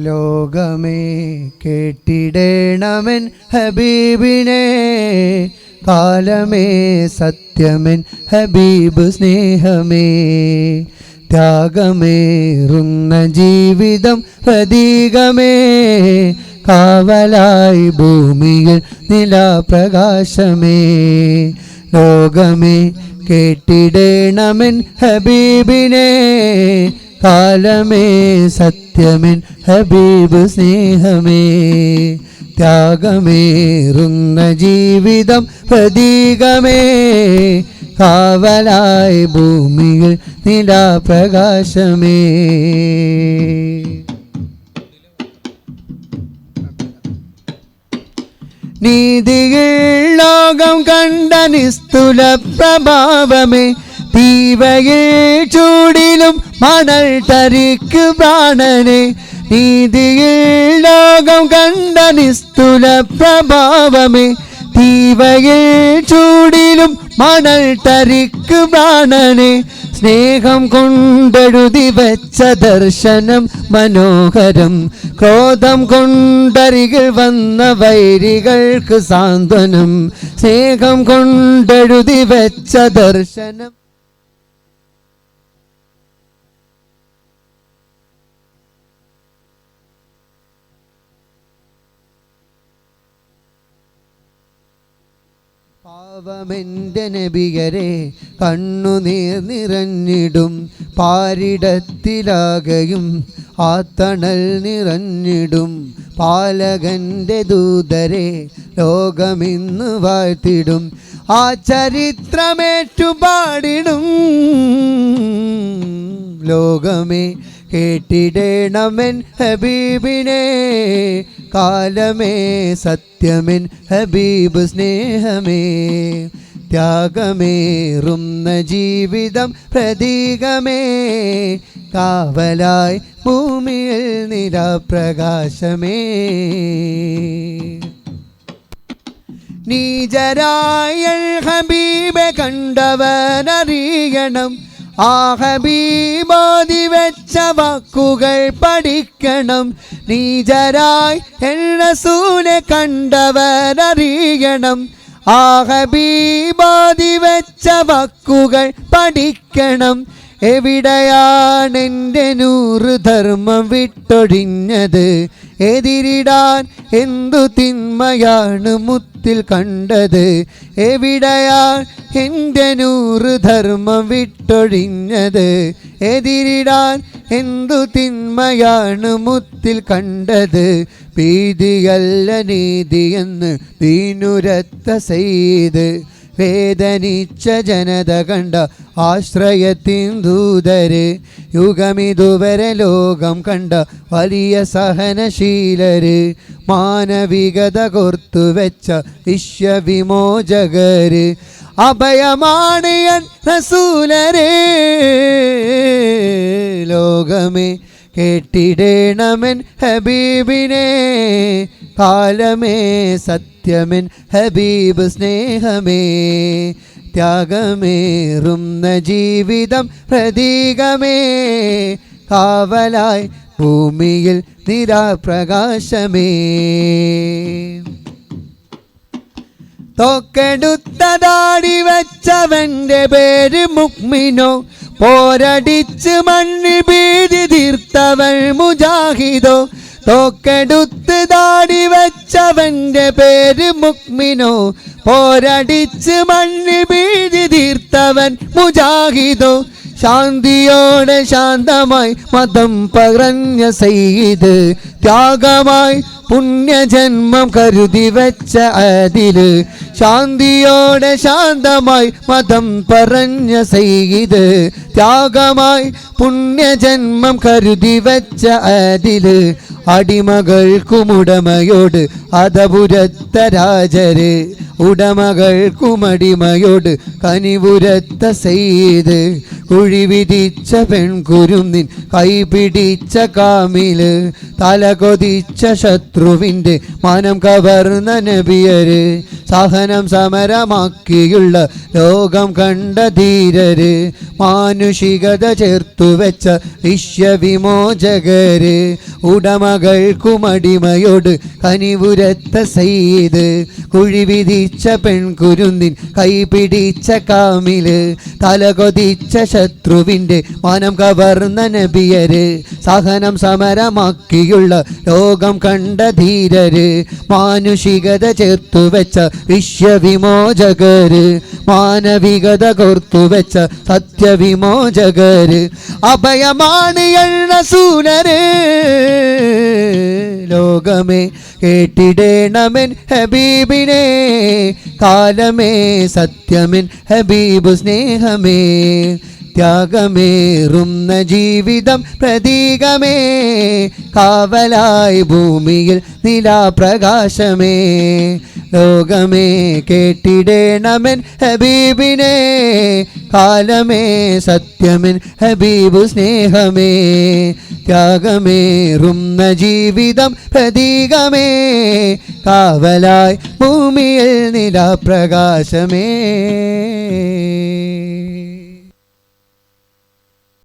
ലോകമേ കേട്ടിടേണമെൻ ഹബീബിനെ, കാലമേ സത്യമെൻ ഹബീബ് സ്നേഹമേ. ത്യാഗമേറുന്ന ജീവിതം പ്രതീകമേ, കാവലായി ഭൂമിയിൽ നിലാപ്രകാശമേ. ലോകമേ കേട്ടിടേണമെൻ ഹബീബിനെ, കാലമേ സത്യമെൻ ഹബീബ് സ്നേഹമേ. ത്യാഗമേറുന്ന ജീവിതം പ്രതീകമേ, കാവലായി ഭൂമിയിൽ നിലാപ്രകാശമേ. നീതിയിൽ ലോകം കണ്ട നിസ്തുല പ്രഭാവമേ, തീവയിൽ ചൂടിലും മണൽ തരിക്ക് പ്രാണനെ. നീതിയിൽ ലോകം കണ്ട നിസ്തുല പ്രഭാവമേ, തീവയിൽ ചൂടിലും മണൽ തരിക്ക് പ്രാണനെ. സ്നേഹം കൊണ്ടെഴുതി വെച്ച ദർശനം മനോഹരം, ക്രോധം കൊണ്ടരികിൽ വന്ന വൈരികൾക്ക് സാന്ത്വനം. സ്നേഹം കൊണ്ടെഴുതി വെച്ച ദർശനം പാവമെൻ്റെ നബിയരെ കണ്ണുനീർ നിറഞ്ഞിടും, പാരിടത്തിലാകയും ആ തണൽ നിറഞ്ഞിടും. പാലകൻ്റെ ദൂതരെ ലോകമിന്ന് വാഴ്ത്തിടും, ആ ചരിത്രമേറ്റുപാടിടും. ലോകമേ കേട്ടിടേണമെൻ ഹബീബിനെ, കാലമേ സത്യമെൻ ഹബീബ് സ്നേഹമേ. ത്യാഗമേറുന്ന ജീവിതം പ്രതീകമേ, കാവലായി ഭൂമിയിൽ നിലാപ്രകാശമേ. നീജരായ ഹബീബെ കണ്ടവനറിയണം, ആ ഹബീബോധി വെച്ച വാക്കുകൾ പഠിക്കണം. നീജരായി റസൂലെ കണ്ടവരറിയണം, ആ ഹബീബോധി വെച്ച വാക്കുകൾ പഠിക്കണം. എവിടെയാണെൻ്റെ നൂറ് ധർമ്മം വിട്ടൊഴിഞ്ഞത്, എതിരിടാൻ എന്തു തിന്മയാണ് മുത്തിൽ കണ്ടത്. എവിടെയാണ് എൻ്റെ നൂറ് ധർമ്മം വിട്ടൊഴിഞ്ഞത്, എതിരിടാൻ എന്തു തിന്മയാണ് മുത്തിൽ കണ്ടത്. ഭീതിയല്ല നീതിയെന്ന് ദീനുരത്ത സെയ്ത്, വേദനിച്ച ജനത കണ്ട ആശ്രയത്തിൻ ദൂതര്. യുഗമിതുവരെ ലോകം കണ്ട വലിയ സഹനശീലര്, മാനവികത കോർത്തുവെച്ച വിശ്വവിമോചകര്. അഭയമാണ് റസൂലരേ, ലോകമേ കേട്ടിടേണമെൻ ഹബീബിനെ, കാലമേ സത്യമെൻ ഹബീബ് സ്നേഹമേ. ത്യാഗമേറുന്ന ജീവിതം പ്രതീകമേ, കാവലായി ഭൂമിയിൽ നിലാപ്രകാശമേ. തോക്കെടുത്തതാടി വെച്ചവൻ്റെ പേര് മുക്മിനോ, പോരടിച്ച് മണ്ണിൽ ഭീതി തീർത്തവൻ മുജാഹിദോ. തോക്കെടുത്ത് ദാടി വെച്ചവൻ്റെ പേര് മുക്മിനോ, പോരടിച്ച് മണ്ണിൽ ഭീതി തീർത്തവൻ മുജാഹിദോ. ശാന്തിയോടെ ശാന്തമായി മതം പകർന്ന സയ്യിദ്, ത്യാഗമായി പുണ്യജന്മം കരുതി വെച്ച അതില്. ശാന്തിയോടെ ശാന്തമായി മതം പറഞ്ഞ സയ്യിദ്, ത്യാഗമായി പുണ്യജന്മം കരുതി വെച്ച അതില്. അടിമകൾക്കുമുടമയോട് അതപുരത്ത രാജര്, ഉടമകൾക്കുമടിമയോട് കനിവുരത്ത സെയ്ത്. കുഴി വിധിച്ച പെൺകുരുന്നിൻ കൈപിടിച്ച കാമില്, തല കൊതിച്ച ശത്രുവിൻ്റെ മനം കവർന്ന നബിയര് സഹനം സമരമാക്കിയുള്ള ലോകം കണ്ട ധീരര് മാനുഷികത ചേർത്തുവെച്ച വിശ്വവിമോചകര് ഉടമകൾക്കുമടിമയോട് കനിവുരത്ത സയ്യിദ് കുഴി വിധിച്ച പെൺകുരുന്നിൻ കൈപിടിച്ച കാമില് തലകൊതിച്ച ശത്രുവിൻ്റെ മനം കവർന്ന നബിയര് സഹനം സമരമാക്കിയുള്ള ലോകം കണ്ട ധീരര് മാനുഷികത ചേർത്തുവെച്ച വിശ്വവിമോചകര് മാനവികത കോർത്തുവെച്ച സത്യവിമോചകര് അഭയമാണ് റസൂലര് ലോകമേ കേട്ടിടേണമെൻ ഹബീബിനെ കാലമേ സത്യമെൻ ഹബീബ് സ്നേഹമേ ത്യാഗമേറുന്ന ജീവിതം പ്രതീകമേ കാവലായി ഭൂമിയിൽ നിലാപ്രകാശമേ ലോകമേ കേട്ടിടേണമെൻ ഹബീബിനെ കാലമേ സത്യമെൻ ഹബീബ് സ്നേഹമേ ത്യാഗമേറുന്ന ജീവിതം പ്രതീകമേ കാവലായി ഭൂമിയിൽ നിലാപ്രകാശമേ